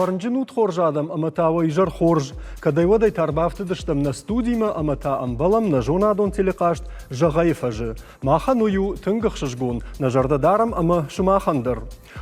فرنجنوت خورج آدم اما تا ویجر خورج کدی ودی تربافت داشتم نستودیما اما تا امبلم نجونا دون تلقاشت جغای فج ما خنویو تنگخشجگون نجرد دارم اما شما خندر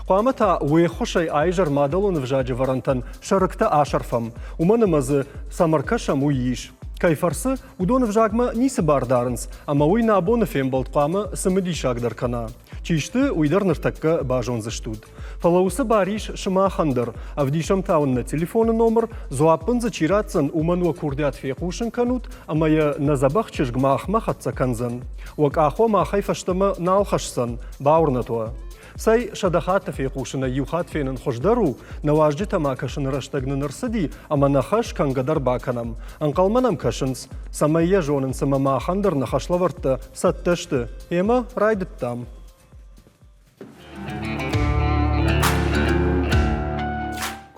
قامتا وی خوشی ایجر مادلون وجاج ورنتن شرکت آشرفم ومن مز سمرکشم ویش کیفرس ودون وجاگما نیس باردارنس اما وی نابون فیم بلد قامه سمدی شاگ در کنا چیشته ویدر نرتکه باجون زشتود فلوس باریش شما خندر افدیشم تاون تلفون نمبر زوابن زچیراتن ومن وکوردیات فیقوشن کنود اما ی نزبخ چشگ ماخ مخت سکنزن وک آخو ما خیفشتم نال خشسن باور نتوه سای شدخات فیقوشن یوخات فینن خوشدرو نواجد ما کشن رشتگن نرسدی اما نخش کنگدر باکنم انقل منم کشنس سمیه جونن سما ما خندر نخش لورت ستشت ایما رایدت تام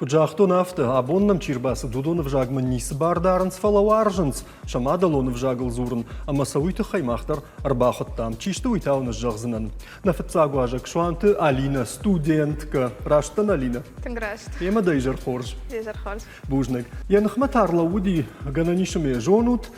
کجاختو نافته абоннам чирбасы дудон вжагман нисы бардарынс фалаваржынс шамадалон вжагыл зурын ама сауиты хаймахтар арбахоттам чишты уйтауны жағзынын нафтсагу ажак шуанты Алина студентка раштан Алина Танграшт. Ема дайжар хорж Дайжар хорж. Бужнек я нахматарла уди гананишами жонут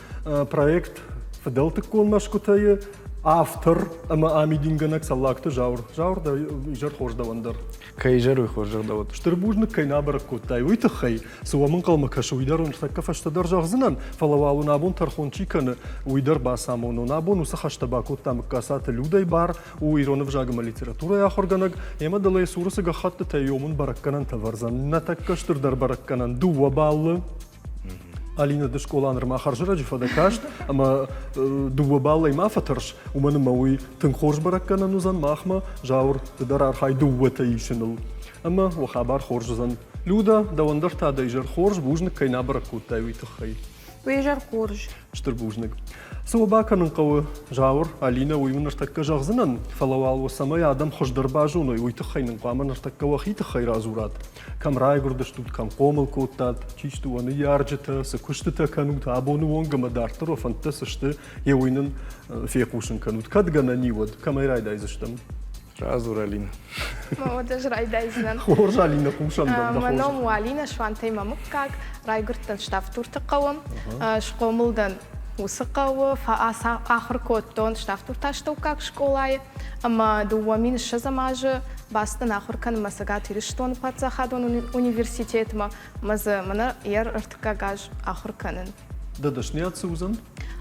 проект фаделтык колмашкутайы автор ама амидинганак саллакты жаур да ижар хорж давандар Кайжару хожер дават. Штырбужны кайнабарак куттай уйтахай суамын калмакаш уйдар унштакка фаштадар жағзынан фалавалу набун тархончиканы уйдар басамону набун усахашта бакуттам касаты людай бар уйроны вжагама литература яхорганаг ема далай сурысыга хатты тайомун баракканан таварзан натакка штырдар баракканан дуа баллы Алина до школаныр ма харжыра жифада кашт, ама дуа баллай ма фатырш, уманы мауи тын хорж бараккана нузан махма, жаур дар архай дуа таишыныл. Ама вахабар хоржзан. Люда давандар та дайжар хорж бужник кайна баракут тайвитахай. Уйжар хорж. Штыр бужник. Суабаканын қауы жаур Алина уймын артакка жағзынан, фалавал самай адам хождар бажуной уйтахайнын қамын артакка вахитахай разурат. Кам райгурдаш тут кам комыл коттат, чишту аны ярджета, сакуштыта канут, абону онгама дартыро фантасышты еуйнын фекушын канут. Кадгана нивод, камай райдайзыштам. Разур Алина. Модаж райдайзынан. Хорж Алина кушандан да хорж. Маном Алина швантай мамуккак, райгуртан штафтурты қауым, шқомылдан усы қауы, фааса ахыр коттон штафтурташтаукак школай, ама дуамин шазамажы, Бастан ахуркан масага тириштон пацахадон университет мазы мана ер артыкагаж ахурканын. Дадашният сузан?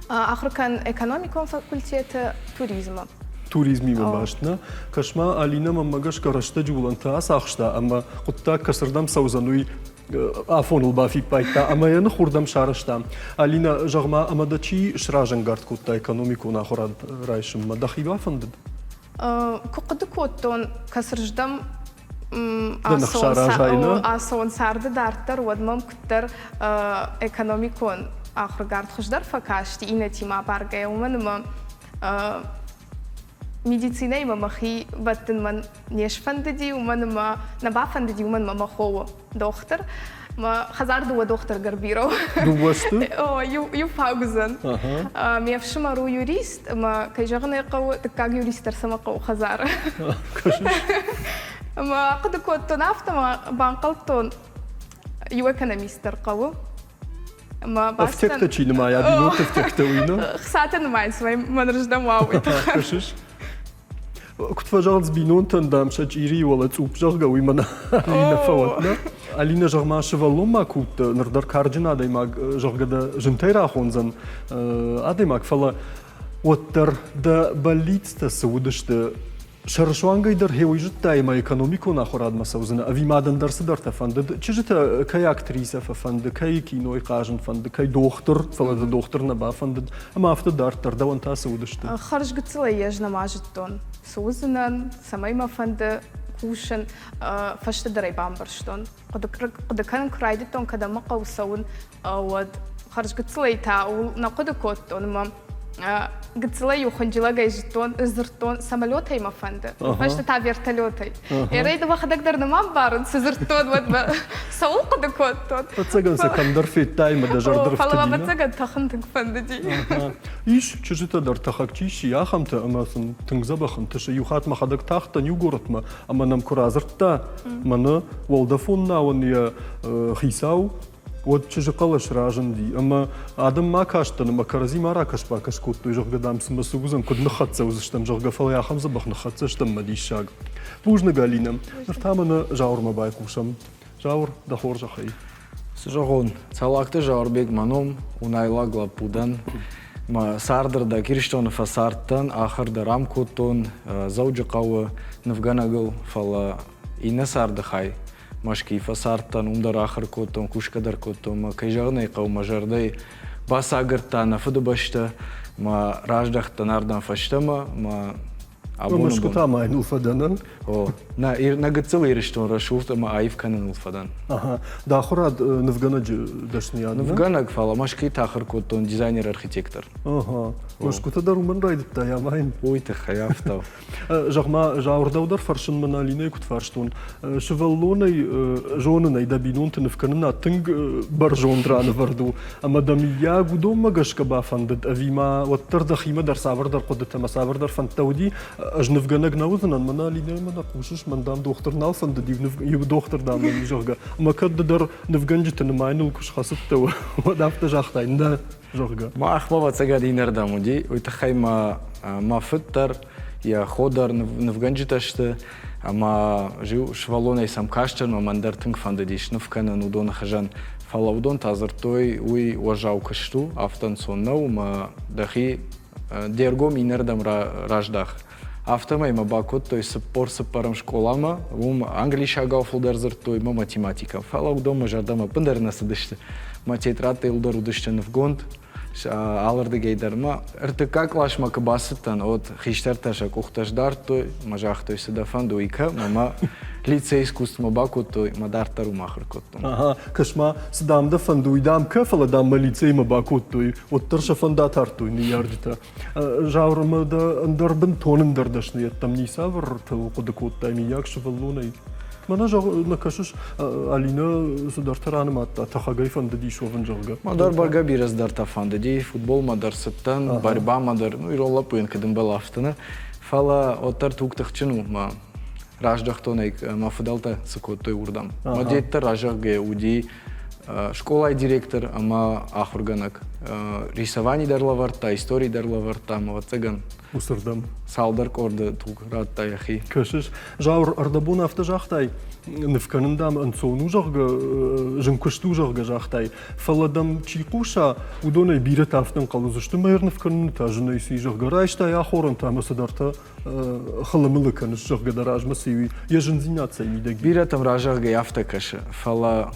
Ахуркан экономикон факультеты туризма. Туризми мамашна. Кашма Алина мамагаш карашта жуланта асахшта, ама кутта касырдам саузануй афонул бафи пайта, ама яны хурдам шарышта. Алина жагма амада чи шражен гард кутта экономику нахурад райшым мадахива фандад? Куқды коттон касырждам асон сарды дартар уадмам күттер экономикон ахыр гард хуждар факашти ине тима баргая уманыма медицина има махи баттын ман неш фандыди уманыма наба фандыди уманыма махова доктор ما خزار دو دختر قربيرو دوشتو يو فاوزن مي افشمارو يوريست ما كيجغني قو تكاغ يوريست رسم قو خزار ما قد كنت نافت ما بانقلتون يو اكونوميستر قو ما بس افتكتشي ما يا بينو تفتكتوينو خساتن ما اسمي ما نرجدم واوي كشش كنت فجأة بينون تندم شجيري ولا تصوب جرجا ويمنا علينا فوتنا علينا جرما شفالوم ما كنت نقدر كارجنا دايما جرجا دا جنتيرا خونزن أديما فلا وتر دا بليت تسودش دا شرشوانجا يدر هيوجد دايما إقتصاديكو ناخوراد مسوزنا أبي ما دندر سدر تفند تشجت كي أكتريسة ففند كي كينو يقاجن فند كي دكتور فلا دا دكتور نبا فند أما أفت دارتر دا وانتا سودش دا خرج قلت لي يجنا ماجدون سوزنا سماي ما فند كوشن فشت دري بامبرشتون قد كان كرايدتون كدا ما قوسون ود خرج قلت لي تا ونقد كوتون ما гцела юханджила гайжтон зыртон самолетай мафанды. Башта та вертолетай. Эрейда вахадагдар намам барын сызыртон вот саул кудакоттон. Пацаганса камдар фет тайма да жардар Фалава втадина. бацаган тахындың фанды ди. Иш чужита дар тахакчиш яхамта амасын тыңзабахын тышы юхат махадак тахтан югоротма ама нам куразыртта маны волдафон науын я хисау вот чужи қалаш ражын ди ама адам ма каштан ама карази мара кашпа кашкот той жоғ гадам сымасы узан куд нахатса узыштам жоғ гафал яхам забах нахатса штам мадишаг пужна галина нартамана жаурма байкушам жаур да хоржа хай Сжогон. Цалакты Жаурбек маном унайлагла пудан. Ма сардырда кирштон фасарттан ахырда рамкоттон заужақауы навганагыл фала ина сардыхай. Машки фасарттан умдар ахыр коттон кушкадар коттон ма кайжағнай қау мажардай басагырттан афыды башта ма раждахтан ардан фаштама ма Машкута майн улфаданан. О, на гыцыл ирштон рашуфта ма айфканын улфадан. Ага. Да хурад навганадж дашнияны. Навганаг фала машки тахыр коттон дизайнер-архитектор. Ага. Машкута даруман райдытта я майн. Ой, ты хаяфтав. Жағма жаурдаудар фаршын маналинай кут фарштон. Шеваллонай жонынай дабинон тынывканына тынг бар жондраны варду. Ама дамия гудом магашка бафандыд. Авима ваттар дахима дар савардар кодыта савардар фантауди. Ажнывганаг наузанан маналинай мана кушыш мандам доктор налфанды дивныв юб доктор дамын жоғга. Ама кадды дар нывганжитыны майнул куш хасыттау. Вадавта жақтайында жоғга. Ма ахмава цагад инердам уди. Ой, тахай ма фыттар. Я ходар навганжиташты. Ама жив швалонай сам каштар, ма мандар тынг фанды диш нывканын удона хажан. Фалаудон тазыртой уй уажау кашту. Афтан соннау ма дахи дергом инердам раждах. Автомай ма бакот той сыппор сыппарам школама, англиша гауфлдар зыртой ма математика. Фалаудон ма жардама пындарна сыдышты. Ма тетраты илдар удыштын в гонд. Алырды гейдар ма РТК клашма кабасыттан от хиштарташа кухтаждар той мажах той сыдафан дуйка мама лицей искусств ма бакот той мадартару махыр коттон. Ага, кашма сдамда фандуйдам кафала дам лицей ма бакот той от тырша фандатар той не ярдита. Жаурма да андарбын тонын дардашны там не савр тыл кудыкот тайми якшы валлунай. Мана жау накашыш Алина судартараны матта тахагай фанды дишовын жауга. Мадар барга бираз дар тафанды ди футбол мадар сыттан борьба мадар ну иролла пуен кыдым балафтына. Фала оттар туктахчыну ма раждахтонай ма фудалта сыкот той урдам. Ма детта ражагге уди школай директор ама ахурганак рисование дарлаварта истории дарлаварта ма цыган Усырдам. салдар корды тугратта яхи. Кашыш жаур ардабун авта жахтай нывканындам ансону жауга жынкышту жауга жахтай. Фаладам чикуша удонай бирет афтан қалузышты майыр нывканын тажынай си жауга райштай ахорын тамасыдарта халамылы каныш жауга даражма сиви ежынзинация мидеги. Биратам ражагге яфта каша фала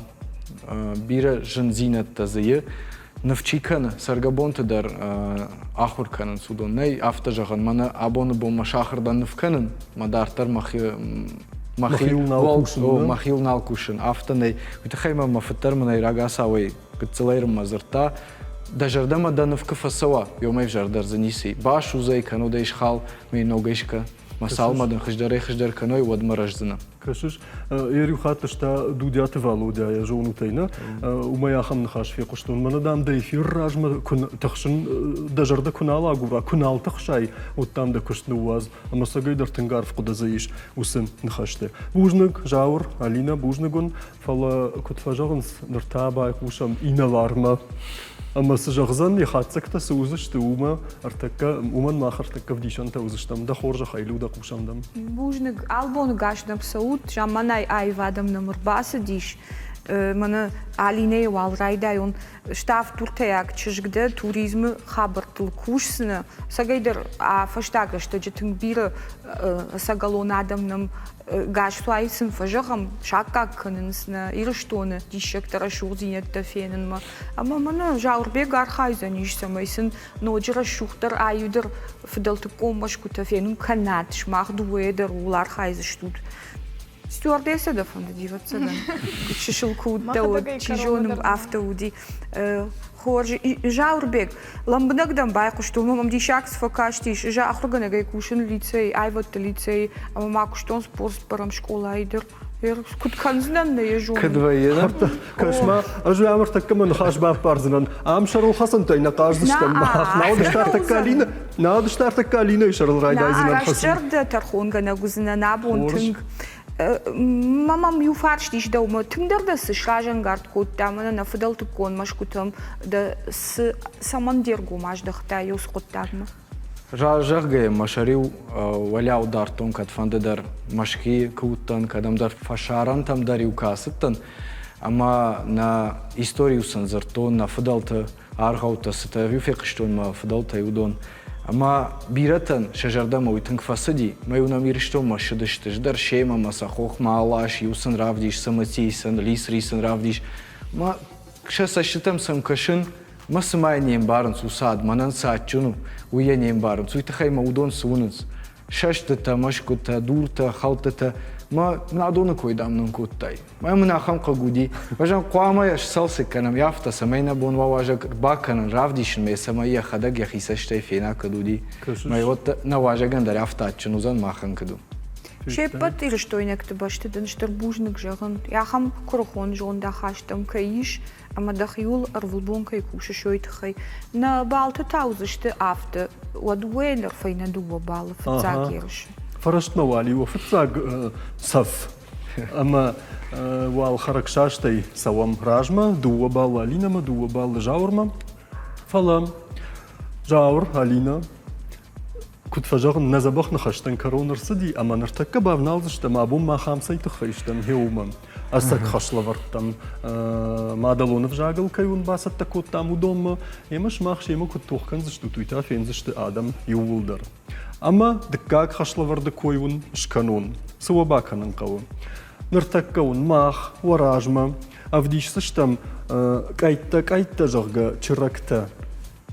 бира жынзинат тазые навчикан саргабонты дар ахурканын судон най авта жаган мана абоны болма шахырдан нывканын мадартар махил налкушын авта най утахайма мафаттар манай рагасавай гыцылайрым мазырта дажардама да нывка фасава ёмай жардар занисей баш узай кану да ишхал мей ногайшка масалмадан хыждар каной вадмаражзына. Кашыш ерю хатышта дудяты валудя я жону тайна умая хамны хаш фе куштун манадам да эфир ражма кун тахшын дажарда кунала гура кунал тахшай вот там да куштну уаз амасагайдар тынгар вкуда заиш усым нахашты. Бужнык жаур Алина бужныгун фала кутфажагынс ныртаба кушам иналарма. Ама сжағзан ехатсакта сузышты ума артакка уман махартакка вдишанта узыштам да хоржа хайлу да кушамдам. Бужнык албон гашнам саут жаманай айвадам намырбасы диш. Мана Алиней валрайдай он штаф туртаяк чыжгда туризмы хабартыл кушсына. Сагайдар фаштага что жетин бира сагалон адамным гашуайсын фажагам шакка кынынсына ирштоны дишектара шурзинетта фенинма. Ама мана Жаурбек архайзан ишсамайсын ноджра шухтар аюдыр фидалтыком машкута фенин канат шмах дуэдер улар хайзыштут. Стюардесса да фонда диваться да. Шишилку Маха да дагай чижоным коронадырна. автоуди. Хорж жаурбек. Ламбнагдам байку что мам дишакс факаштиш. Жахругана гай кушен лицей, айват лицей, а мама куштон спорт парам школа айдер. Кут канзнан на ежу. Кадвайена. Кашма, ажу амр таккаман хашбаф барзынан. Амшарул хасан тайна каждыштам. Надо штартак калина и шарл райдайзинан хасан. Арашчарда тархонга на гузна набун тынг. Мамам юфарштиш да ума тыңдырда сышлажан гард коттамана на фидал тыккон машкутам да с самандергу маждахта юс коттагма. Жагай машарил валя удар тон кат фандедар машки куттан кадамдар фашаран там дарил касыттан. Ама на историю санзартон на фидалта аргаута сыта юфекштон ма фидалта юдон. Ама биратан шажардама уйтынг фасади, маюнам ириштом машидыштыш, дар шейма масахох маалаш, юсан равдиш, саматийсан, лисрисан равдиш. Ма кшасашитам сам кашын, масымай нем барынц усад, манан саатчуну, уя нем барынц, уйтахайма удон сунынц. Шаштата, машкута, дурта, халтата, ма надона койдам нункуттай. Ма мынахам кагуди. Важан қуамаяш салсекканам яфта самайна бон ваважак баканан равдишн ме самая хадаг яхисаштай фена кадуди. Ма вот на важаган дар яфтачын узан махан каду. Шеппат или что инекты башты дын штырбужник жаган. Яхам курухон жон да хаштам каиш, ама дахюл арвулбон кай куша шойтхай. На балты таузышты афты, уадуэлер файна дуба балы фцагерш. فرشت موالي وفتاق صف أما والخرقشاشتي سوام راجما دوا بال ألينا ما دوا بال جاورما فلام جاور ألينا كنت فجأة نزبخ نخشتن كرون رصدي أما نرتكب بنالزشتم أبوم ما خامسة تخيشتم هيوما أستك خشلا ورتم ما دلون فجاقل كيون باسة تكوت تامو دوم يمش ماخش يمو كنت توخكن زشتو تويتا فين زشت آدم يولدر أما دكاك خشلا ورد كويون شكانون سوا باكنن قوم نرتكون ماخ وراجما أفديش سشتم كايتا جغا تشركتا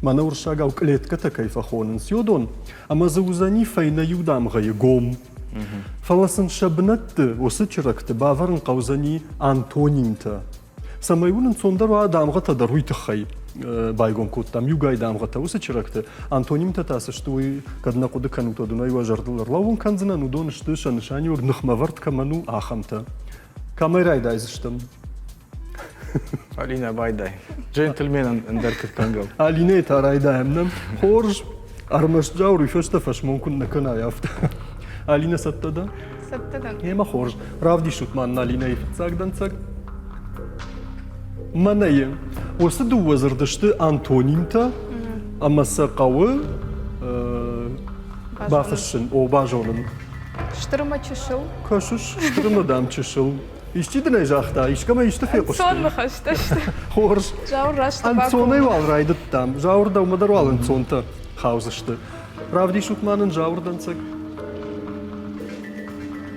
ما نورشاقا وكليتكتا كيف خونن سيودون أما زوزاني فاينا يودام غيقوم فلسن شبنت وسچركت بافرن قوزاني أنتونيمتا سمايون صندر وادام غتا دروي تخي بايغون كوتام يوغاي دام غتا وسچركت أنتونيمتا تاسشتوي قد نقود كانوتا دوناي وجردل لون كانزنا ندون شتش نشاني ورنخمورت كمانو آخمتا كاميراي دايزشتم Алина байдай. Джентльмен اندركت كانجو. Алине тараи даемнам хорж армаш жаури фешта фаш мумкун накана яфта. Алина саттада? Саттадан. Ема хорж. Равди шутман Алина ифцагдан цаг. Манае. Осы ду вазырдышты антонимта ама сақауы бафышын, о бажонын. Штырма чешыл. Кашыш, штырмадам чешыл. İşçidine jahta, işkama işte fekuştu. Сон бахашташты. Хорж. Жаур рашты Антсоны вал райдыт там. Жаур да умадар вал антсонта хаузышты. Равди шутманын жаурдан цак.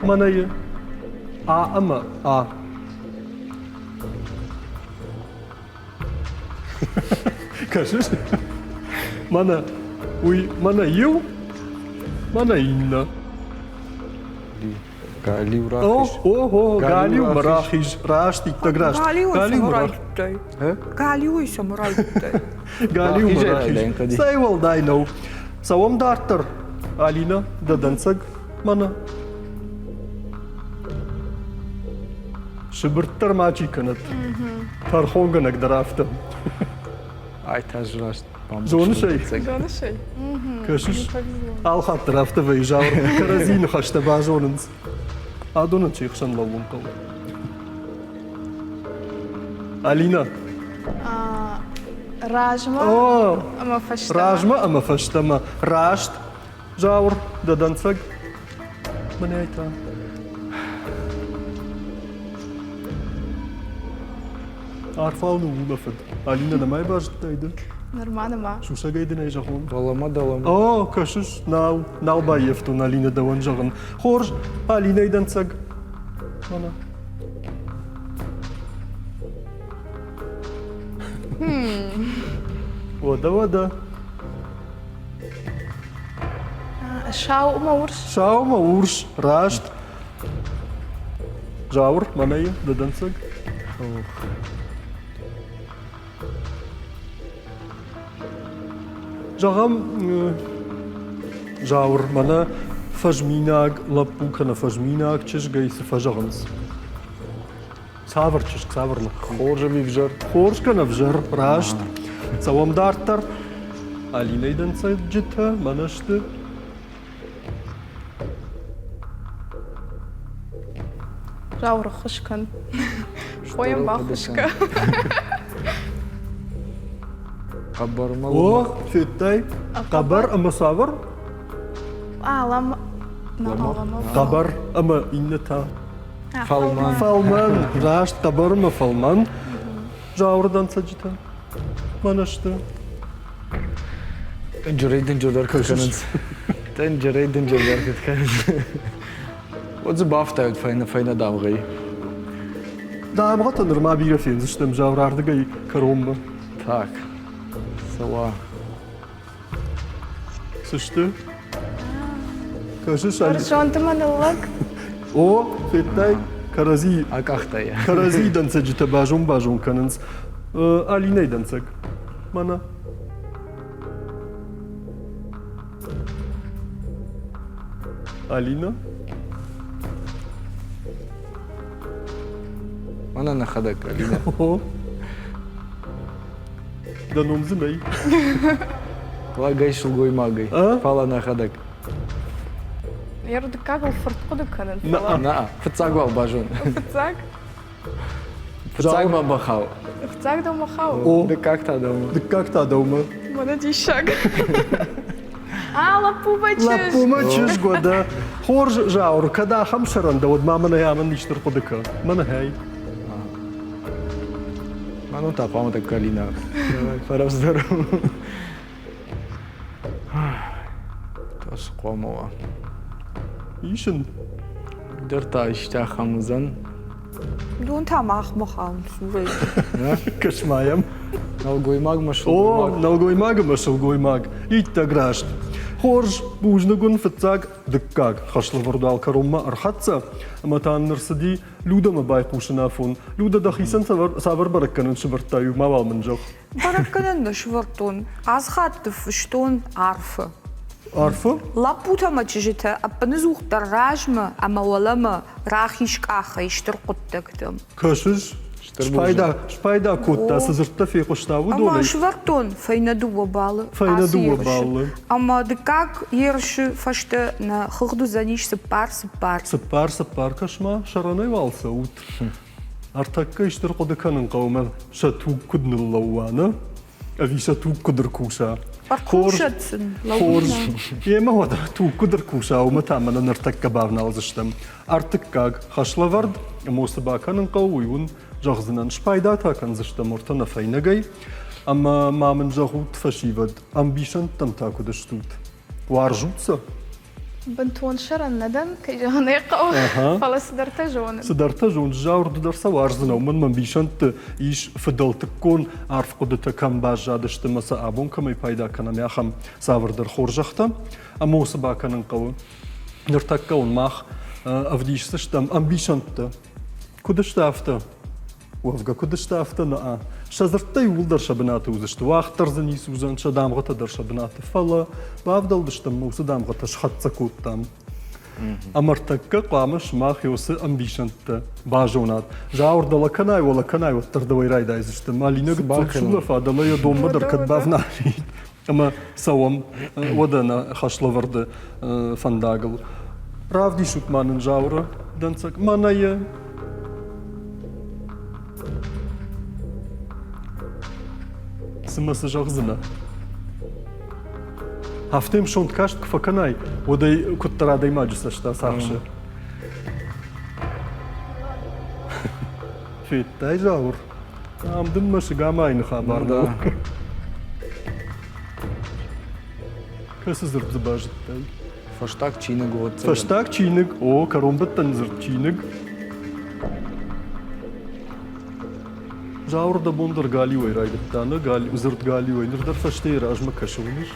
Манайы. Ама. Кашыш. Мана. Уй, мана ю. Мана инна. Галиу рахиш. Ого, Галиу Марахиш, Рашти, Таграш. Галиу Марах. самурай. Галиу самурай. Галиу Рахиш Марахиш. айдайнкади. Сайвал дайнау. Савам дартар. Алина, дадансаг, мана. Шибырттар мачи канат. Тархонганак драфта. Ай тажраш. Зоны шей. Жаны шей. Кашыш. Алхат драфта вейжаур. Каразин хашта бажонынс. Адонын чейхшан лалун кал. Алина. Ражма. О, Ама фаштама. Ражма, ама фаштама. Рашт. Жаур. Дадансаг. Манайта. Арфалну улафад. Алина намай баждайда. Нормально ма. Шуша гайдын ай жахон. Далама. О, кашыш, нау байефтун Алина даван жагын. Хорж, Алина айдан цаг. Мана. Вода. Шау ма урш. Шаума урш, рашт. Жаур, манайы, дадансыг. Жағам жаур, мана фажминаг, лапу кана фажминаг, чеш гайсы фажағыныз. Савыр чеш, савырлық. Хоржа вивжар. Хорш кана вжар, рашт. Савамдартар. Алинайдан сайт жита, манашты. Жаур хышкан. Қойым ба хышка. Қабармал. О, феттай. Қабар, ама савыр. Алам. Қабар, ама инна та. Фалман. Фалман, рашт, қабар, ама фалман. Жаурдан сайт жита. Манашты. Тенджерейден жолдар көлкенінс. Тенджерейден жолдар көлкенінс. Wat ze baft uit fijne damgei. Daar wat er maar weer vinden, dus dan zou raar de gay karombe. Tak. Sawa. Sıçtı. Kaşı şal. Barışantı manıllık. O fetay karazi. Akakta ya. Karazi dansa cita bajon kanıns. Ali ne dansak? Mana. Alina. Mana nahadak Alina. O. Danomzu bey. Лагай шулгой магай. А? Фала наhadak. Ярды кагыл фыртқы дүканын. На, фыцагвал бажон. Фыцак? Фыцаг ма бахау. Фыцак да махау. O. Да как та дома? Dikkat adamı. Мана дишак. Лапу бачыш. Лапума чиш года. Хор жаур, когда хамшаранда, вот мама на яман ништер подыка. Мана хай. Ману та пама так Алина. Давай, пора здорово. Тас қомова. İşin. Дырта иштахамызан. Дун тамах махаун сурей. Kaçmayam. Налгой магма O, шулгой nalgoymag mı şılgoymag. İtta graşt. Хорж бужнагун фыцаг дыккаг. Хашлы вардал карумма архатса. Ama tanrısı di luda mı bayquşuna fon. Luda da xisan sabır barakkanın şıbırttayı maval mıncaq. Баракканан да швартун. Азхаттыф штун арфы. Arfı? Лапута мачжита, апанызух дарражмы, амалалама, рахишкаха, иштырқуттагдым. Kaşış. Şpayda kodda sızırtta fequştavu Ама dolay. швартун файнадуа балы. Файнадуа балы. Ама дыкак ерши фашты на хыгду заниш сыпар. Sıppar kaşma şaranay valsa ut. Artakka iştir qodıkanın qavma şatu kudnıllavana. Avi şatu kudur kuşa. Паркушатсын. Хорж. Ема вада ту кудыр куша ума тамана ныртакка бавнал зыштым. Артыккаг хашлавард мосыбаканын qawuyun жағзынан шпайда такан зыштым ортана файнагай. Ама мамын жағут фашивад амбишан там таку даштут. Варжутса. بنتون شرن ندم كي جهني قو خلاص درت جون Sıdarta jun javr dudarsa varzına uman bişant iş fıdaltıkkon arf qudata kam bajadıştı masa abon kamay payda kana yaxam savırdır xorjaqta. Ama osı bakanın qavu. Nırtakka on mah avdişsıştam ambişantta. Kudıştafta. Вовга кудыштафта на шазырттай улдар шабынаты узышты. Вақтар занис узан шадамғата дар шабынаты фала. Бавдалдыштым усы дамғата шхатса куттам. Амартакка қамыш мах yoсы амбишантта бажонат. Жаурдала канай ваттардавай райда изыштым. Алина гыттылшула фадала я домба дар кадбавнали. Ама савам водана хашлаварды фандагыл. Равди шутманын жаура дансак маная. Сымасы жағзына. Haftayım şont kaşt kıfakanay. O da kuttaraday macısa şta sağşı. Fettay javur. Amdın maşı gama aynı habarda. Kası zırt zıbajıttay. Фаштак чины год. Faştak çiğnik. O karombettan zırt çiğnik. Javur da bondar gali oy raydıttana. Zırt gali oy. Nırdar faştay rajma kaşıvınır.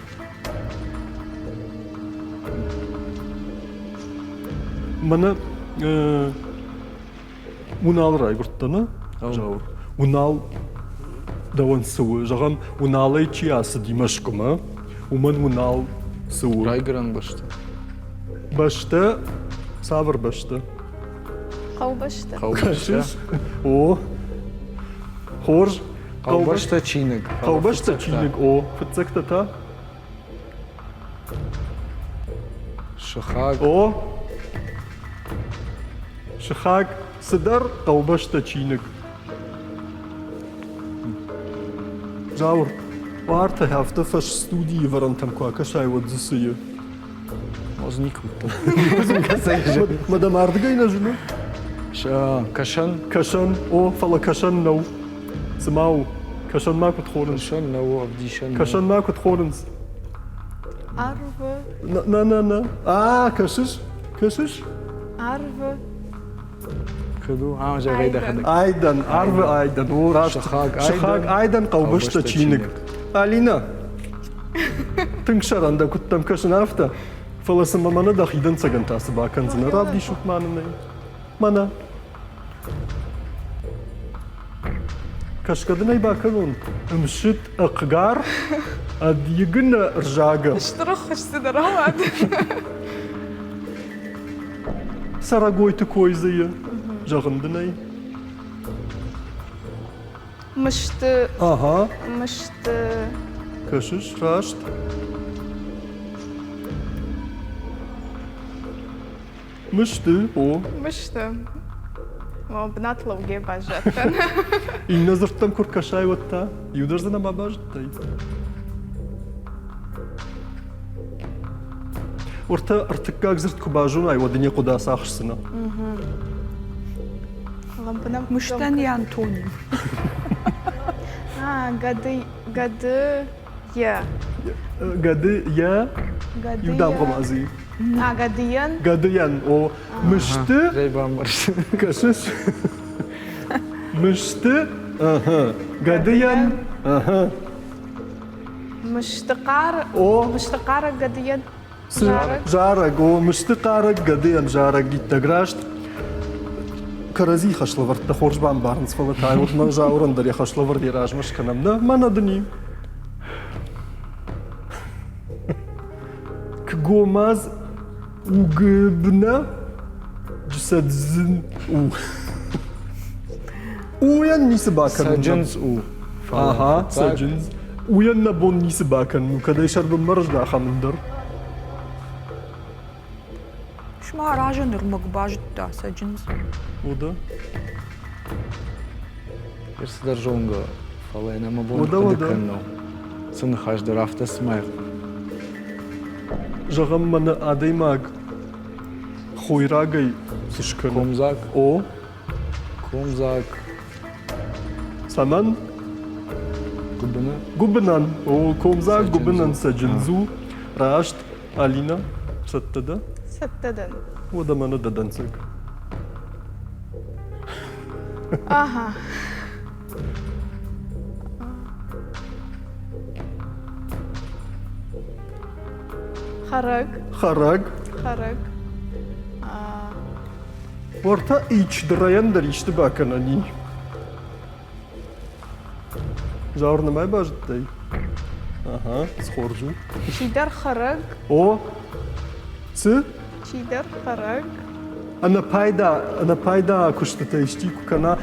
Mana Унал райгурттана. Жаур. Унал даван суу. Жағам уналай чиясы димашкума. Уман унал суу. Райгран башты. Башты. Савр башты. Қаубашты. Кашиш. О. Хорж. Қалбашты чиник. Қалбашты чиник. О. Фыцекта та. Шахак. О. Шахак. Сыдар. Қалбашты чиник. Жаур. Варта хафта фаш студии варантам куакашай вот засые. Мозник. Мадам Ардгайна жена? Кашан. Кашан. О, фала кашан нау. Смау. Кашан маку тхоренс. Кашан нау авдишан. Кашан маку тхоренс. Арвы. На. А, кашиш. Кашиш. Арвы. Каду. Жарайда хадак. Айдан. Арвы айдан. О, раш. Шахак айдан қалбышта чиник. Алина. Тыңшаранда күттам кашан афта. Фаласы мамана да хидан цагантасы баканзына. Равди шутманынай. Мана. Кашкадынай баканон. Мшит ақгар. Адьегына ржага. Штырық сыдырамад. Сарагойты койзыя. Жағындынай. Мышты. Ага. Мышты. Кашиш, рашт. Мышты. О. Мышты. Бнатлауге бажаттан. И назырттам куркашай ватта. Юдарзана бабажттай. Орта артыккак зырт кубажун айвадыне куда сахшсына. Лампынам. Мыштан Антони. Гады. Я. Гады я юдам гамази. Гадыян. Гадыян. О. Мышты. Рейбан баршы. Кашиш. Мышты. Ага. Гадыян. Ага. Мыштықар. О. Мыштықар гадыян. Жараг. О. Мышты қараг гадыян жараг гиттаграшт. Карази хашлаварта хоржбан барнс фалатай. Вот на жауран я хашлавар диражмаш канамна. Манадни. Кгомаз угбна джсадзин у. Уян нисбакан. Саджинс у. Ага, саджинс. Уян набон нисбакан. Ну когда шарб марж да хамндер. Шма ражен рмагбажта саджинс. Ода. Ерсидар жонга. Фалайна мабон. Ода. Сын хаждар афта смайр. Жағам мана адаймаг. Хойрагай сышкан. Комзак. О. Комзак. Саман. Губина. Губнан. О, комзак губнан саджинзу. Рашт. Алина. Саттада. Саттадан. Ода мана дадансак. Ага. Хараг. Хараг. Орта ич драян даришты баканани. Жаурна май баждай. Ага, схоржу. Чидар хараг. О. Цы? Чидар хараг. Ана пайда куштата иштику кана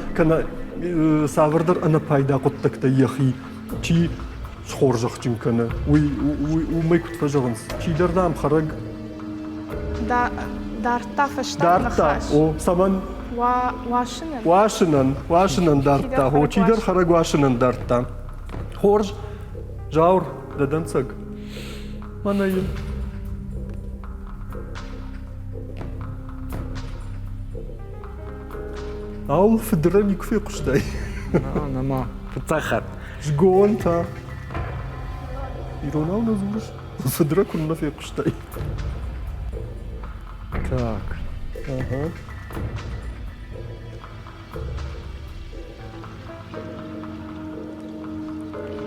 савардар ана пайда коттакта яхи. Чи схоржах чимкана. Уй май кутфажаганс. Чидар дам хараг. Дарта фаштан Дарта. О, саман Вашинан. Вашинан дарта. Хо чидар хараг Вашинан дарта. Хорж жаур дадансаг. Манайын. Аул федеральный куфе куштай. Нама. Пцахат. Жгон та. Иронал называешь? Федера кунна фе куштай. Так. Ага.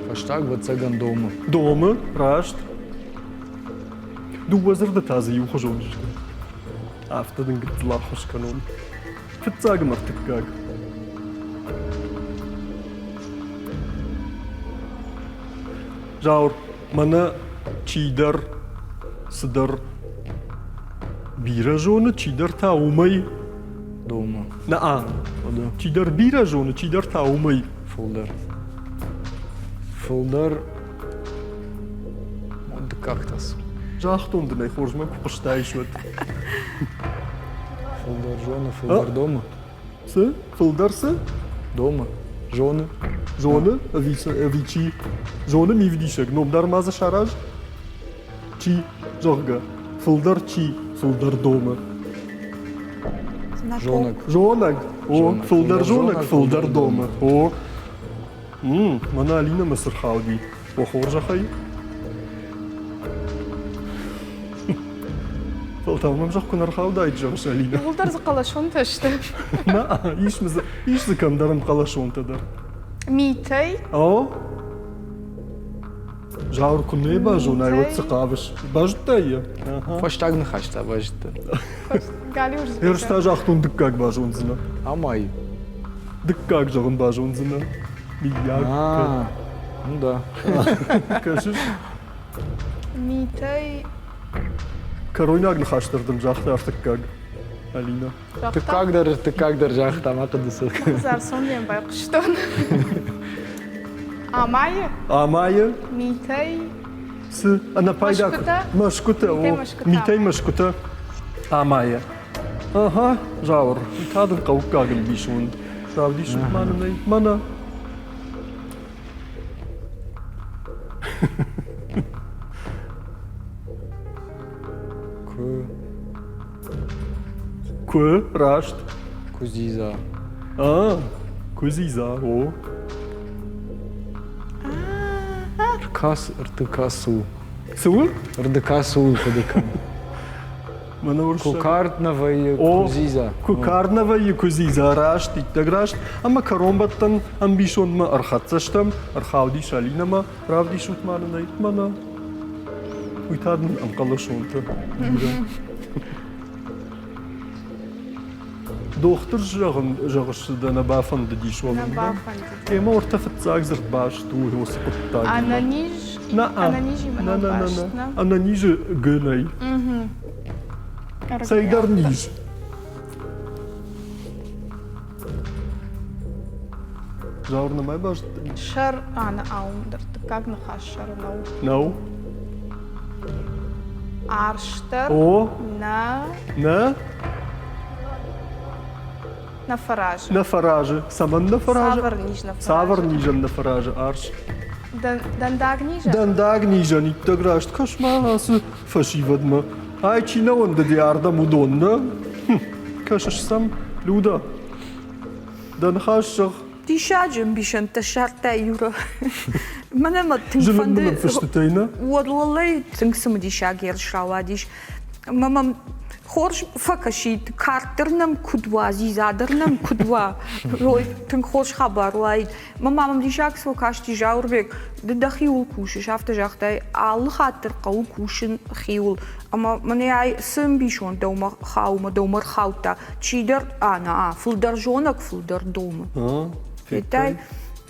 Фаштаг вацаган дома. Дома, рашт. Ду вазырда тазы юхожон. Афтадын гытлахош канон. Фетсагам артыккаг. Жаур, мана чидер сыдыр бира жоны, чидер таумай. Дома. На чидер бира жоны, чидер таумай. Фулдар. Фулдар. Вот как-то. Жахтунды най хоржма куштайш вот. Фулдар жона, фулдар дома. Сы? Фулдарсы? Дома. Жоны. Жоны, вичи. Жоны ми видишек, номдар маза шараж. Чи жохга. Фулдар чи, фулдар дома. Жонок. Жонак. О, Жонак. фулдар Фулдар жонак, жонак, фулдар фулдар дома. О. Мана Алина Мысыр халди. О хоржахай. Фалталмам жақ күнар халдай жоғыш Алина. Улдар зақалашон ташты. На, иш зыкамдарым қалашонтадар. Митей. О? Жаур күнне бажу, найот сықавыш. Бажыттайы. Фаштагны хашта бажды. Гали уже Ершта жақтун дыққақ бажуынзына. Амай. Дыққақ жағын бажуынзына. Мияк. Ну да. Кажыш. Митей. Каройнагны хаштырдым жақты артыққақ. Алина. Ты как держах там акадысы. Зарсон дем байқыштон. Амайы. Амайы. Митей. Сы. Ана пайдак. Машкута. Машкута. Митей О. машкута. Митей машкута. Амайы. Ага. Жаур. Тадын қауққағын бишуын. Правдишын манынай. Мана. Кө, рашт. Кузиза. Кузиза, о. РТКСУ. Су? РДКСУ КДК. Мана урша. Кукарднова и О, Кузиза. Кукарднова и Кузиза, рашт, иттаграшт. Ама каромбаттан амбишонма архатсаштам, архаудиш алинама, правдиш утманынай. Мана. Уйтадын амқалашонта. Доктор жағышыда на бафанды дейш олым. На бафанды. Ема ортафет загзырт баш, туы осы құттагы. Ананиж. Ананижи мана башна. Ананижи гынай. Сайдар ниж. Жауырна май баш? Шар ана аумдыр. Как нахаш шарнау? Нау. Арштар. О. На. На фараже. На фараже. Саман на фараже? Савар ниж на фараже. Савар нижан на фараже. Арш. Дандаг нижа? Дандаг нижан. Иттаграшт кашмасы фашивадма. Ай, чина онда диарда мудонна. Кашаш сам люда. Дан хашшах. Дишаджым бишен ташарта юра. Мана ма Жылын тыңфанды. мынан фыштытайна? Уодлалай тыңсым дишагер шравадиш. Мамам хорш факашит картырнам кудва зизадырнам кудва. Рой тың хорш хабарлайд. Мамам дишаг свакашти жаурбек. Дахиул кушиш афта жахтай ал хатыр қау кушин хиул. Ама мане ай сым бишон дома хаума домар хаута. Чидер ана фулдар жонак фулдар дома. Этай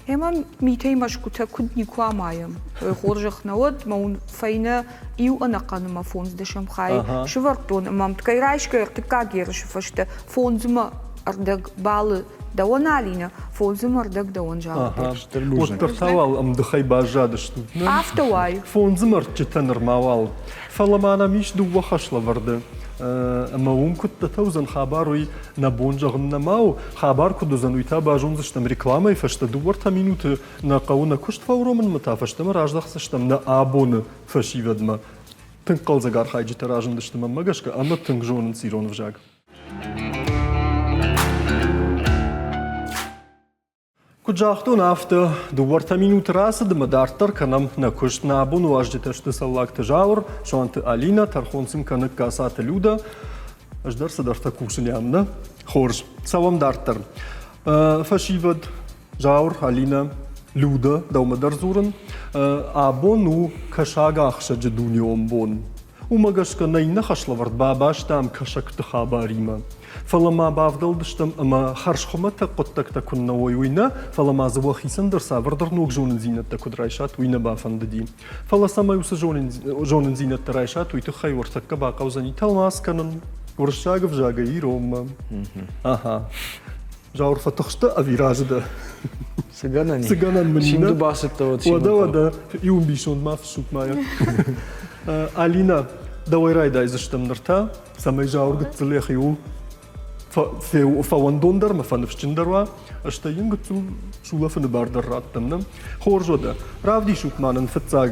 ема митей машкута кудни куамаем. Хоржах навод маун файна ил анаканыма фонз дешам хай. Швартон мам ткай райшка РТК шфашта фонзма ардак балы даваналина фонзма ардак даван жал. Вот тартавал амдыхай бажадышту. Автовай. Фонзмар читан рмавал. Фаламана миш дуwa хашла варды. Ама умкут татаузан хабаруй на бонжагын намау. Хабар кудузан уйта бажунзыштам рекламай фашта дуwarta минуты на кауна куштва уромын мыта фаштама раждахсыштам на абоны фашивадма. Тынк қалзагар хайджита ражындыштама магашка, ама тынк жонын сирон вжаг. Куджахтун афта дуwarta минуты расы дымадартар канам на кушт на абону аждиташты саллакты жаур, шуанты Алина, тархонсым канык касаты люда, аждарса дарта кушын ямна. Хорж, савам дартар. Фашивад жаур, Алина, люда, даумадар зурын, абону кашага ахша джедуни омбон. ومقاشك نينا خشلورد باباش تام كشك تخاباريما فلما بافضلدشتم اما خرش خمتا قطك تكون وينا فلما زوخي سندر سافردر نوك جون زينة تكون رايشات وينا بافنددي فلا سما يوس جون زينة رايشات ويتخي ورتك باقا وزني تلماس كانن ورشاق في جاقي روما اها جاور فتخشت افيراج ده Сыганани. Сыганан Şimdi مننا bahsetti o ودا يوم بيشون ما في السوق معايا алина давай райда изаштам нарта самай жаур гыцыл яхиу фауандондар ما فنفشتندروا اشتاين гыцыл شولا فن باردر راتمنا خورجودا رافدي شوك مانن فتزاغ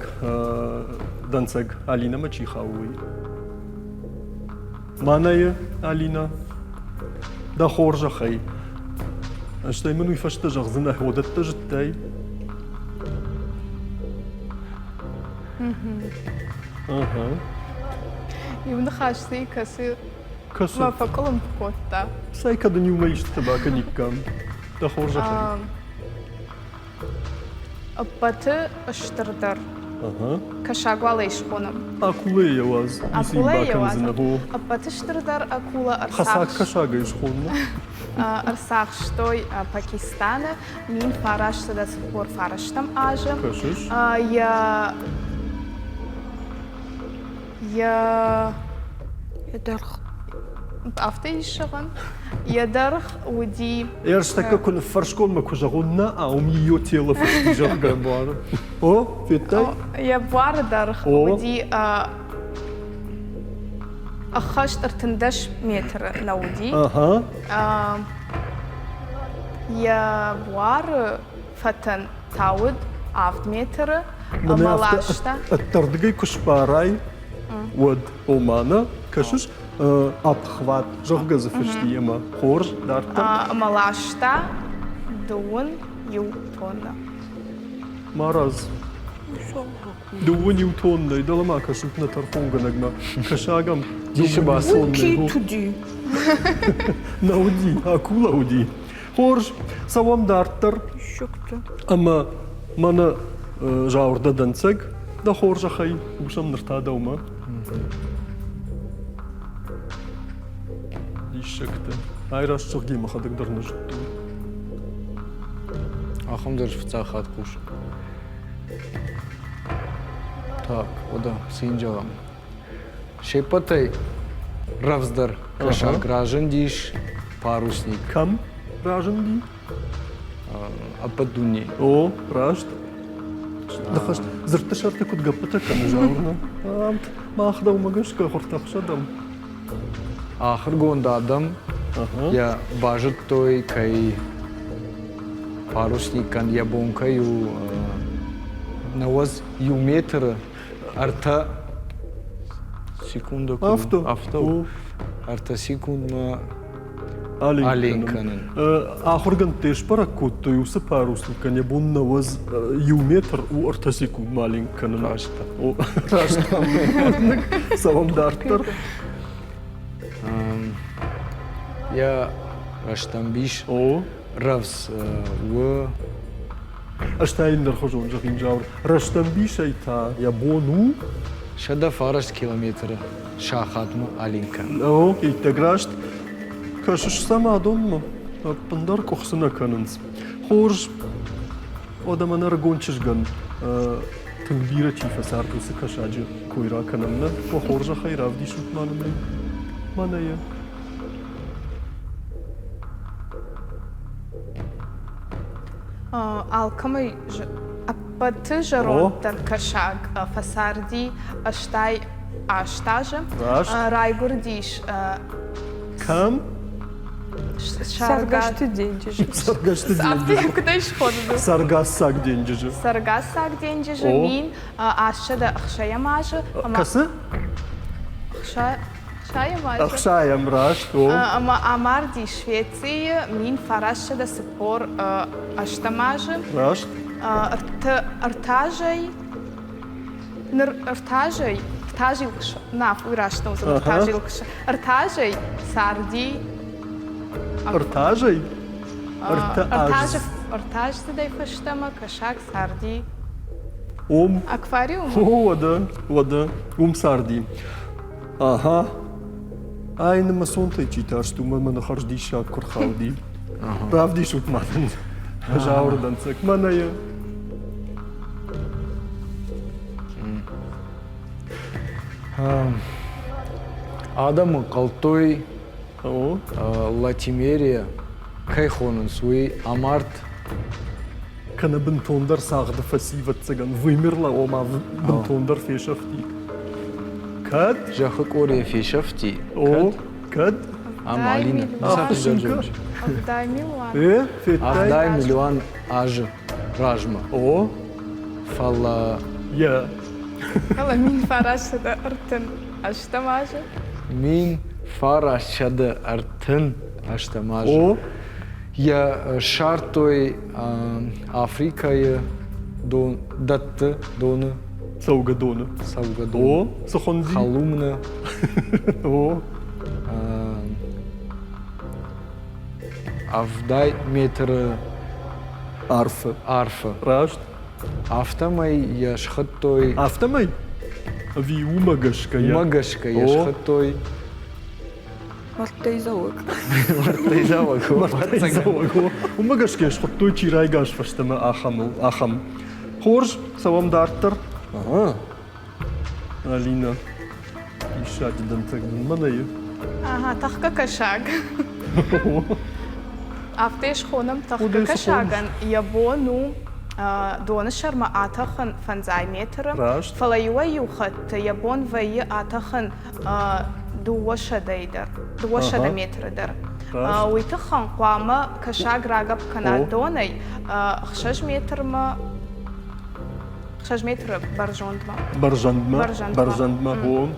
دانساغ алина ماشي خاوي ماناي алина دا خورجا خي اشتاي منو يفشتجغ زنا هودت تجتاي اها يوم خاشتي كسي ما كسر فكلم بكوتا ساي كده نيو ما يشتبا كنيكام دا خورجا خي أبتة أشتردر اها كشاغوالي يشقونم اكولي يواز أكولي يواز زنا هو أبتة أشتردر أكولا خساك أرساخ كشاغا يشخون أرساخ شتوي باكستان مين فارش سدا سبور فارشتم آجم كشش يا يدرخ أفتي الشغن يدرخ ودي يرشتكا كن فرشكون ما كوجاغونا او ميو تيلا فشتجغ بار او فيتاي يا بوار درخ أوه. ودي أخشت 13 متر نودي اها يا بوار فتن تعود 1 متر ملاشتا التردقي كشباراي ود اومانا كشش ابخوات جغز فشتيما خورج دارتا ملاشتا دون يوتونا مرز دو نيوتون دا يدل ما كشوفنا ترفون غنغما كشاغم Диши басон كي تدي نودي اكولا ودي خورج سوام دارتر شكت اما مانا جاوردا دنسك دا خورج خي وشم نرتا دوما ديشكت هاي راش تشغي ما خدك درنج Ахым даже в цахат куш. Так, ода, синджавам. Шепатай, равздар, каша гражен диш, парусник, كم راجن دي ападуни. او راشد دخشت زرت شرطي كنت قبتك انا جاورنا ما اخذوا ما قش كخرت اخشدم Ахыр гонда адам, اها я бажет той, кай парусник кан ябонка ю наваз ю метр арта секунда Авто. авто арта секунда Алинканın. Алинканın. Ахырган теш паракут той усы парусника не бун наваз юметр у артасику маленьканın. Рашта. О рашта. Савам дартер. Я раштамбиш О равс و اشتاين در خجون جخين جاور رشتن بي شيتا يا بونو شدا فارش كيلومتر شاخاتمو Алинкан. او يتقراشت كاشش سما دون بندر كخسنا كاننس خورج odama nargončishgan tıngbira çifa sarkısı kaşacı kuyra kanamna o horja hayrav di şutmanım manaya Alkamı apatı jarontan kaşag fasardi aştay aştajı Raşt. raygurdiş kam Sargaçtı деньги. sargaçtı After diyenciji куда ишходу? sargassak diyenciji Sargassak деньги О. min aşçada akşayamajı ama kası akşayamajı. akşayam raşt o Ama amardi Şvetsiye min faraşçada spor aştamajı raşt artajay artajay artajilkış naf uğraştım Aha. artajilkış artajay sardi artajay artajda da ifashtama kaşak sardi om akvaryum o vada sardi Ага. Айны масонтай читаш, тума мана харжди шак курхауди. Правди шутманын. Жаурдан цек маная. Адамы қалтой О, Латимерия кайхонын суи амарт кана бинтондар сағды фасиват цыган. Вымерла ома бинтондар фешафти. Кад? жахы кория фешафти. О, кад? Амалина. Ахшынка. Авдай милуан. Феттай. Авдай миллион ажы ражма. О, Фала я. Кала мин фарашада ыртын аштамажы. мин фарашады артын аштамажы. О, Я шартой Африкайы датты доны саугадона. саугадон. О, сахонди. Халумны О, авдай метры арфа. арфы. Рашт. Автомай я шхаттой Автомай. Ви умагашка я. магашка я О. шхаттой. Мартей заук. Умагашка я шхаттой чирайгаш фаштама ахам. Хорж, савам дартер. Ага. Алина. Ишад дантак манай. Ага, тахка кашаг. Автеш хонам тахка Удес кашаган. Ябону дона шарма атахан фанзай метры. Рашт. Фалайуа юхат ябон вайы атахан дуошадайдар. Дуошада Ага. метрыдар. Рашт. Уйтахан қуама кашаг рагап О. канадонай. Хшаж метрма. Хшаж метры баржондма. Баржандма. О.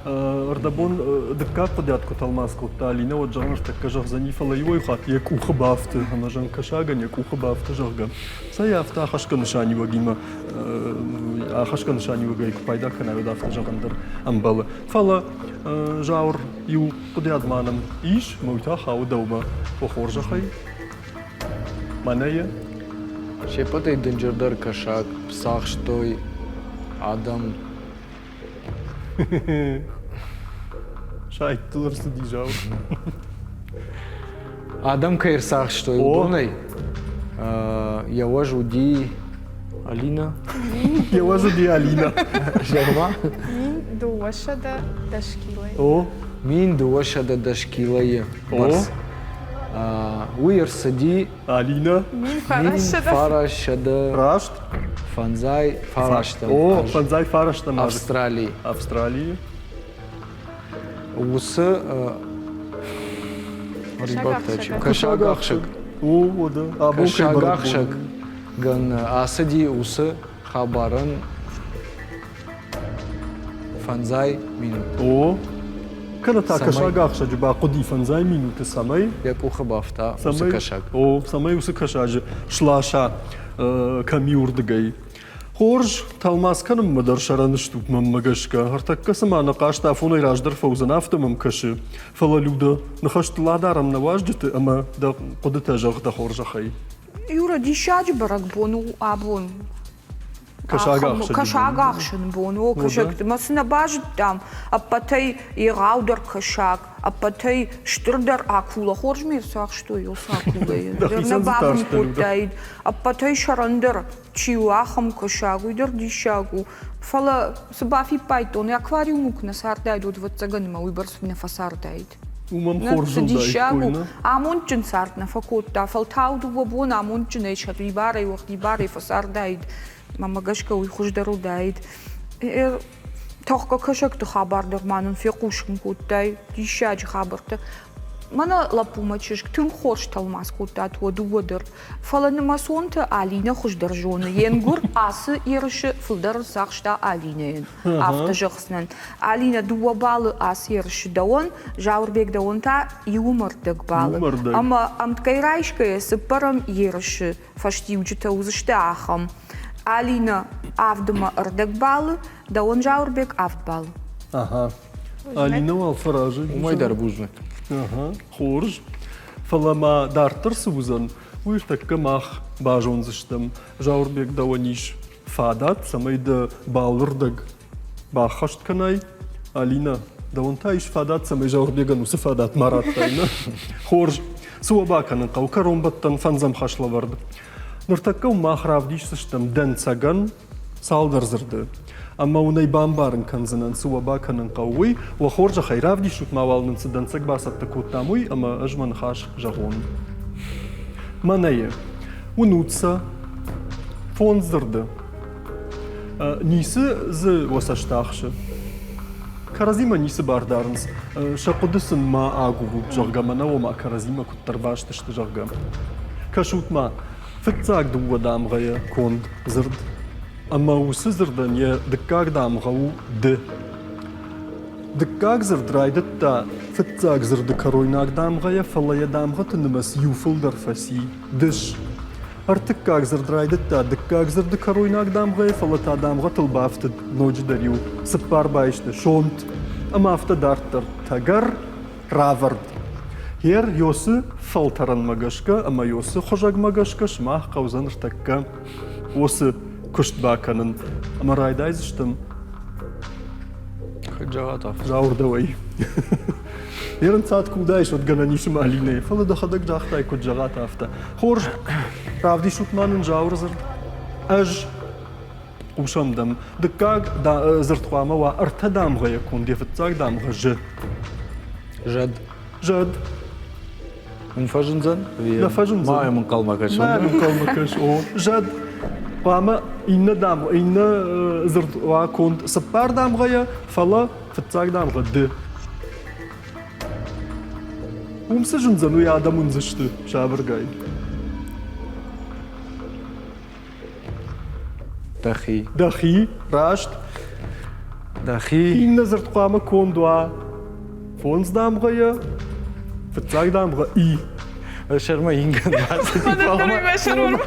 Ардабон дыпка подят куталмас кутта Алина вот жанр так кажах занифала его хат як уха бафты ана жан кашаган як уха бафты жаган. Саяфта хашка нишани вагима хашка нишани вагайк пайда кана вдафта жагандар амбала. Фала жаур ю подят манам иш мойта хау даума похоржахай. Маная Шепатай дынжырдар кашак псахштой адам шайт туларсы ди жаур. адам кайрсахштой О. донай. Я жуди Алина. Я важу ди Алина. Жарма. Мин дуошада дашкилай. О. Мин дуашада дашкилайы. О. Барс. Уйырсади Алина. Мин мин фарашада. фарашада Рашт. фанзай фараштам. О, фанзай фараштам. Австралии. Австралии. Усы кашагахшак. О, да. Кашагахшак. Ган асади усы хабарын фанзай мин. О. Каната Самай. кашагахша джба қуди фанзай минуты самай. Як ухабафта усы Самай. кашак. О, самай усы кашажы. Шлаша камиурдгай. Хорж талмас каным мадар шараныш тут маммагашка. Хартакка самана кашта фунай раждар фаузан автомам каши. Фала люда нахашт ладарам наваждыты, ама да қудыта жақ да хоржахай. Юра, дишач барак бону абон. Кашагахшын. Кашагахшын бону. Кашак. Масына бажыт там. Апатай и раудер кашак. Апатай штырдар акула. Хорж мир сах что ёс акула. Дерна бабам кутайд. Апатай шарандер. Чиуахам кашагу. Идер дишагу. Фала сабафи пайтон. Аквариум укна сардайд. Вот цаганима уйбарс на фасардайд. Умам хоржыл да Дишагу. Амунчын сартна факотта. Фалтауду вабон амунчын эйшат. Ибарай вахт ибарай фасардайд. Мамагашка уйхуждару дайд. Тахка кашакты хабардар манын фекушкин куттай. Дишач хабарты. Мана лапумачышк тым хорш талмас куттат воду водыр. Фаланы масонты Алина хуждар жоны. Енгур асы ерыши фылдар сақшта Алина. Авто жықсынан. Алина дуабалы асы ерыши даон, жаурбек даонта юмырдык балы. Юмырдык. Ама амткайрайшка есі парам ерыши фаштиуджита узышты ахам. Алина авдыма ырдык балы, даон жаурбек авд балы. Ага. Алина вал фаражы. Умайдар бужны. Ага. Хорж. Фалама дартыр сузан. Уйртакка мах бажон зыштым. Жаурбек даваниш фадат. Самайда балырдык. Бахашт канай. Алина Да он та ишфадат самый жаурбеган усыфадат марат тайна. Хорж суабаканын қау каромбаттан фанзам хашлаварды. Нұртаккау махравдиш сыштам дән цаган салдарзырды. Amma unay bambarın kanzınan suaba kanın qawwi wa khorja khayravdi shut mawalnın sıdan sak basat takutamuy ama ajman khash jagon. Manaye unutsa fonzdırdı. Nisi z wasashtakhşı. Karazima nisi bardarns. Shaqudısın ma agubu jargamana wa ma karazima kuttarbaştıştı jargam. Kashutma fıtsak duwa damgaya kond zırd. Ama usızırdan ya dıkkak damgavu dı. Dıkkak zırdraydıt da fıtsak zırdı karoynak damgaya falaya damga tınımas yufıldır fasi dış. Artıkkak zırdraydıt da dıkkak zırdı karoynak damgaya falata damga tılbaftı nocu daryu sıppar bayıştı şont. Ama hafta darttır tagar ravard. Yer yosu faltaran magaşka ama yosu hojag magaşka şmah kavzanır takka. Osu Kuştbakanın ama raydayız iştim. Jagataf. Жаурдавай. Ярын цаат кудайш от гананишим алине. Фала да хадак жахтай код жагат афта. Хорж правди шутманын жаурзыр. Аж ушамдам. Дыккаг да зыртхуама ва артадам га якун дефтцаг дам га ж. Жад. Жад. Унфажынзан? Да фажынзан. Маямын қалмакаш. Маямын қалмакаш. О, жад. Qama inna damga inna zırt wa kont sıppar damgaya fala fıtsak damga dı. Umsa jınzanu ya adamın zıştı şabırgay. Dahi. Dahi raşt Dahi. inna zırt qama kondwa fons damgaya fıtsak damga i. Şarma ingan bahsedi. Мана шарун.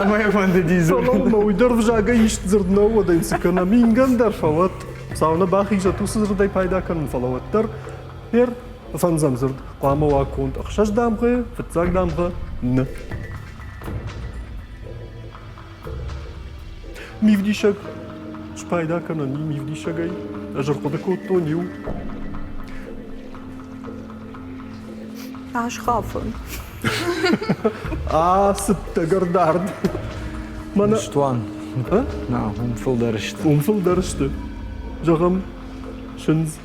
Ama yapandı dizim. Salama uydar vjaga işt zırdna o da insikana mingan der favat. Savna bahi jatu zırday payda kanın falavattar. Her fanzam zırd qama wa kont akhshaj damga fıtsak damga n. Mivdişak spayda kanın mivdişagay. Ajar qodakotto niu. Ашхафын. Sıtta gardard. Mana Штуан. ha? Na, umfıldarıştı. Umfıldarıştı. Jagam şınz.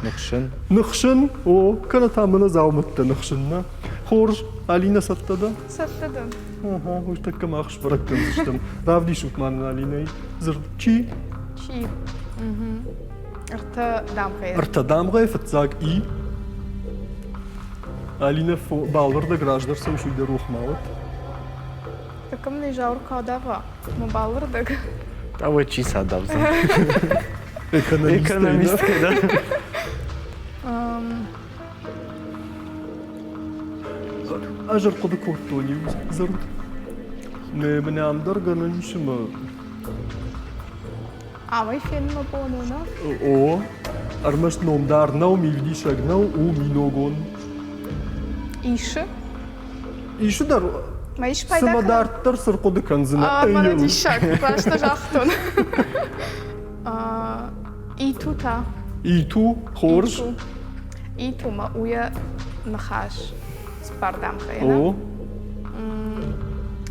Nıkşın. Nıxşın o kana tamına zavmıttı nıxşınna. Xorj Alina sattada. Sattadım. Aha, hoş takka mahş bıraktım sıçtım. Ravdi şutmanın Alina'yı. Zır çi. Çi. Arta damgaya. Arta damgaya fıtsak i. Alina bağlar da grajlar sam şuyda ruhmavat. Takım ne jawr kadava. Mubalırdık. Tava çi sadavzan. Ekonomist. Ekonomist kadar. Ajar qodu kortoni zır. Ne bana amdar ganan şıma. Avay filmi bonuna. O armaş nomdar nav mivdi şagnav u minogon. İşi. İşi dar Ma iş payda Sıma darttar sır qodu kanzına. Bana dişak. Başta jahtun. İ tuta. İtu xorj. İ tu ma uya nahaş. Spardam khayna. O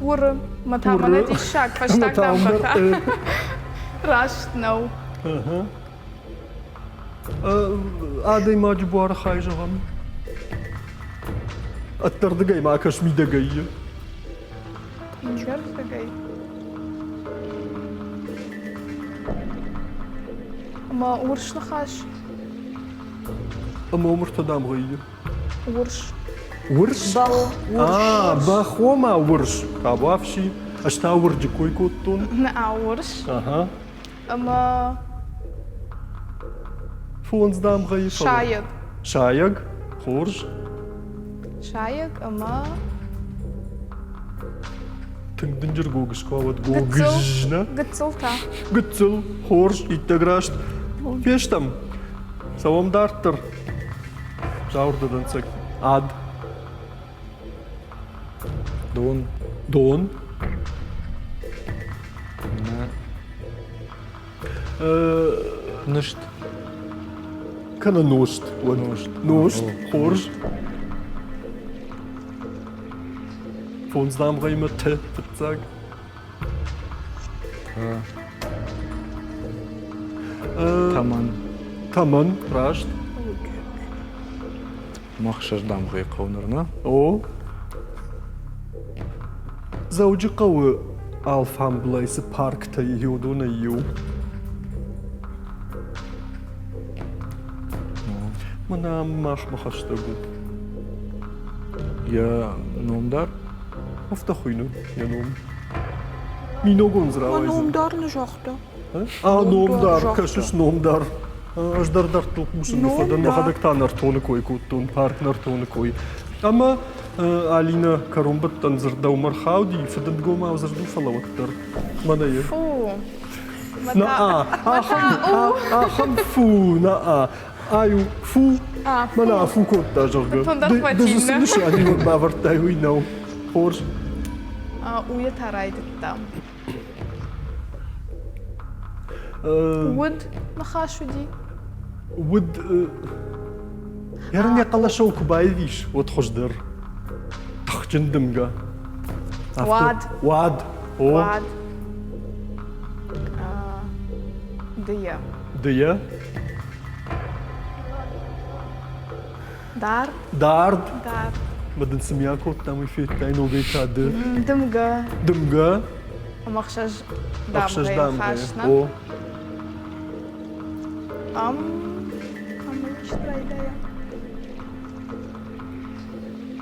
Ur ma tamana dişak. Başta damgata. Rasht no. Aday macbuar xayjagam. Attardı gay ma kaşmide gayı. İngar da gay. Ma urş nahaş. Ama umurtadam gayı. Urş. Върш? Бахома върш. Кабавши. Ашта върджи кой коттун? Na urş. Aha. Ama Фонздам гайы. şayık. Шаяг. Хорж. Şayık ama Тыңдынжыр гогыш кават гогыжна. gıtsılta. Гыцыл. Хорж. Иттаграшт. Фештам. Савам дарттыр. Жаурдадан цек. Ад. Don. Дон. Nışt. Kana nost. Nost, Horsch. Fonsnaam ga je met te zeggen. Таман. Taman, raast. Махшаш дамгы қаунырна. O. Zawji qawy alfam blaysı parkta yiyordun yiyu. Mana mahashtagu. Я номдар. Hafta xuynu yanum. Minogun zrawayız. Номдар жақта. Nomdar, Nomdar, kaşış nomdar. Аждар толкушын фадан Nomdar. хадактанар тоны кой куттун паркнар тоны кой. Ама Алина Карумбаттан зырда умар хауди фадан гома зырду фалаваттар. Мана е. Фу. На ахам фу на аю фу. Мана фу котта жарга. Фонда хватило. Даже слышу, они вот бавартай уйнау. Хорш. Уя тарайды там. Уд нахашуди. Уд ярни қала шоу кубайвиш вот хождыр. Тахчындымга. Вад. Вад. О. Вад. Дыя. Дыя. Дар. Дард. Дар. Мадын сымяко там эфир тайно гейтады. Дымга. Дымга. Махшаж Ахшаш дамгы дамга. хашна. О. Камылыштрайдая.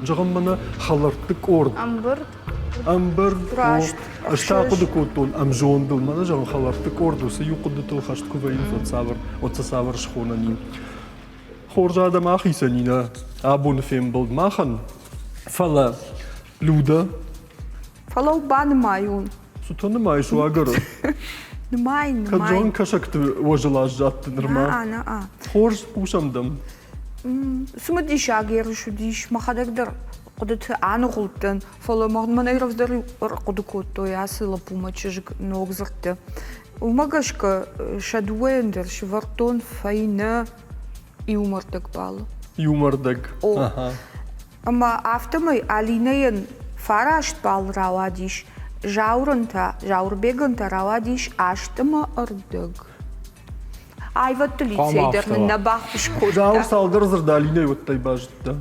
Жагам мана халартык орд. Амбырд. Амбар. Рашт. Аштақуды коттон амжондыл мана жагам халартык ордусы юқуды тол хашт кувайын от савар шхонани. Хоржа адам ахисанина абон фем болд махан. Фала луда. Фалау ба нымайын. Сутаны майшу агар. Нымайын, Каджон нымайын. кашакты ожылаш жатты нырма. На. Хорж пушамдым. Сумадиш агершу диш махадагдыр. Қудыты аны құлттын. Фала мағдманайравдар құдыкотто ясыла пумачыжык ногзыртты. Умагашка шадуэндер швартон файна и умартык балы. Юмордаг. О. Ама автомай алинайын фарашт бал равадиш. Жаурбегынта равадиш аштыма ырдык. Айватты лицейдернын на бахпыш Жаур котта. салдыр зырдалине оттай бажытты.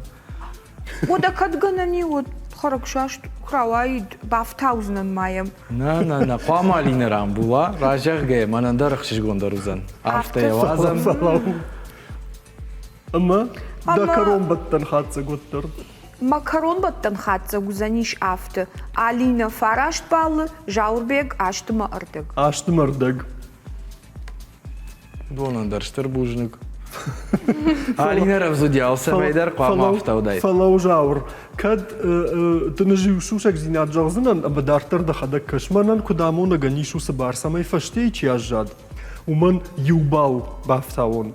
Ода кадганани от харакшашт храваид бафтаузынан майым. На, қама алинерам була. Ражақ ге, манандар қшишгондар узан. Афтая вазам. Ама да Ама- каромбаттан хатса готтыр. Макарон баттан хатса гузаниш афты. Алина фарашт балы, жаурбег аштыма ырдык. Аштым ырдаг. Донандар штырбужник. Алинерам зудялся, майдар қама афтаудай. Фалау жаур. Кад тынжи шушак зинат жагзынан, ама дартыр да хада кашманан кудамона ганишу се барсамай фаштей чи ажжад. Уман юбау бафтаон.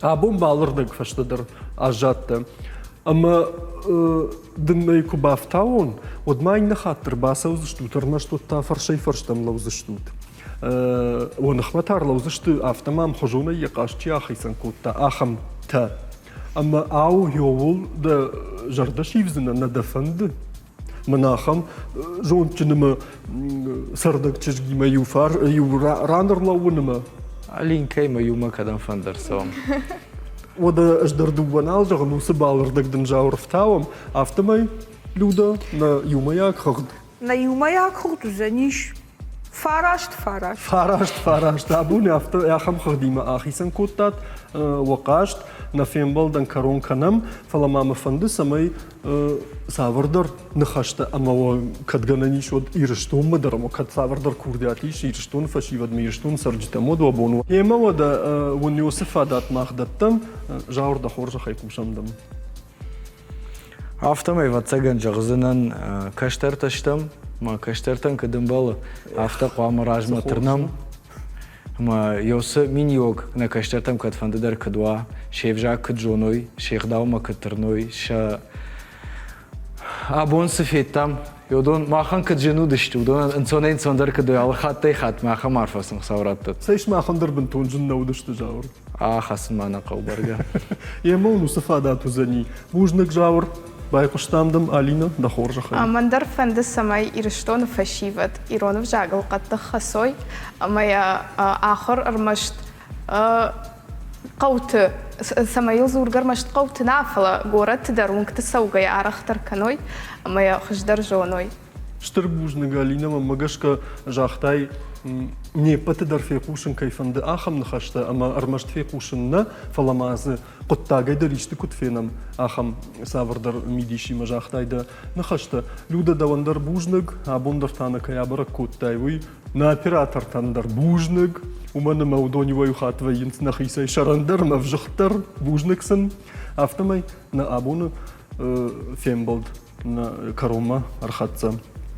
Абон балырдаг фаштадыр ажжадты. Ама дынмай ку бафтаон, одмайн на хаттыр баса узыштут, арнаштут та фаршай фарштам лаузыштут. ونخمتار لو زشت افتمام خجونا يقاشتي اخيسن كوتا اخم تا اما او يوول د جردشي فزنا ندفند مناخم جون تنما سردك تشجي ما يوفار يو راندر لو نما Алин кайма юма кадан фандер сом. ودا اجدر دوانال جغنو سبالردك دنجاور فتاوم افتماي لودا на юмаяк خغد На юмаяк хурту заниш фарашт. فاراشت ابوني افتا يا خم خديمه اخيسن كوتات وقاشت نفهم بلدن كارون كنم فلما مفند سمي سافردر نخشت اما كدغنانيش ود يرشتون مدرمو كد سافردر كوردياتيش يرشتون فشي ود ميرشتون سرجت مود وبونو يما ودا ون يوسف دات ماخدتم جاور د خورجه خيكوشمدم Автомай ватсаган жағзынан каштарташтам. Ма каштартан кадым балы авто қуамы ражма тырнам. Ма йосы мин йог на каштартам кад фандыдар кадуа. Шевжа кад жоной, шехдаума кад тырной. Ша абон сыфеттам يودون ما خان كجنود دشت ودون إنسانين صندر كده على خطي خط ما خان معرفة صورات سيش ما خندر بنتون جنة ودش تجاور خاص ما نقو برجع يمون وصفادات وزني بوجنك جاور باي قشتامدم ألينا دخور جخي مندر فند السماي إرشتون فشيفت إيرون في جاقل قد خسوي أما يا آخر أرمشت قوت سمايل زورجر مشت قوت نافلة قورت درونك تسوقي عرختر كنوي أما يا خشدر جونوي شتر بوجنك ألينا ما مجشك جاختاي не патыдар фекушин кайфанды ахам нахашта, ама армашт фекушинна фаламазы коттагайда ришты кутфенам ахам савардар мидиши мажахтайда нахашта. Люда давандар бужныг, а бондар тана каябара коттайвый, на оператор тандар бужныг, умана маудониваю хатва йинц нахисай шарандар, мавжахтар бужныксын, автомай на абону фембалд на карома архатца.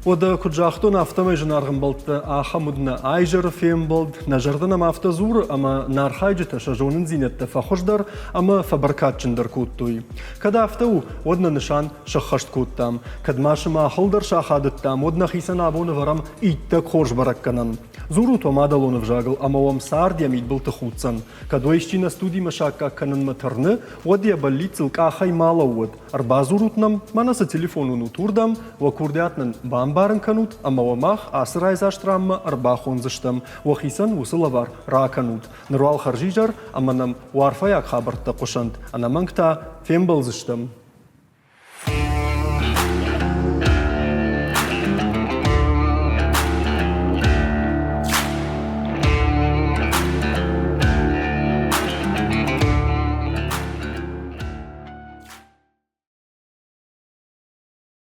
وده كجاختون أفتمي جنارهم بلت آخمودنا آيجر فيم بلد نجردنا ما أفتزور أما نار خايجة شجون زينت فخشدر أما فبركات جندر كوتوي كده أفتو ودنا نشان شخشت كوتام كد ماش ما خلدر شاخادت تام ودنا خيسان عبون غرام إيتك خوش بركنن زورو تو ما دلون فجاغل أما وام سارد يميد بلت خوتسن كدو يشتينا ستودي مشاكا كنن مترن ودي بليت سلك آخي مالود أربع زوروتنم ما نسا تليفونو نوتوردم وكوردياتنن بارن كانوت أما وماخ أسرائي زاشترام أرباخون زشتم وخيسان وصلوار را كانوت نروال خرجيجر أما نم وارفاياك خابر تقوشند أنا منكتا فيمبل زشتم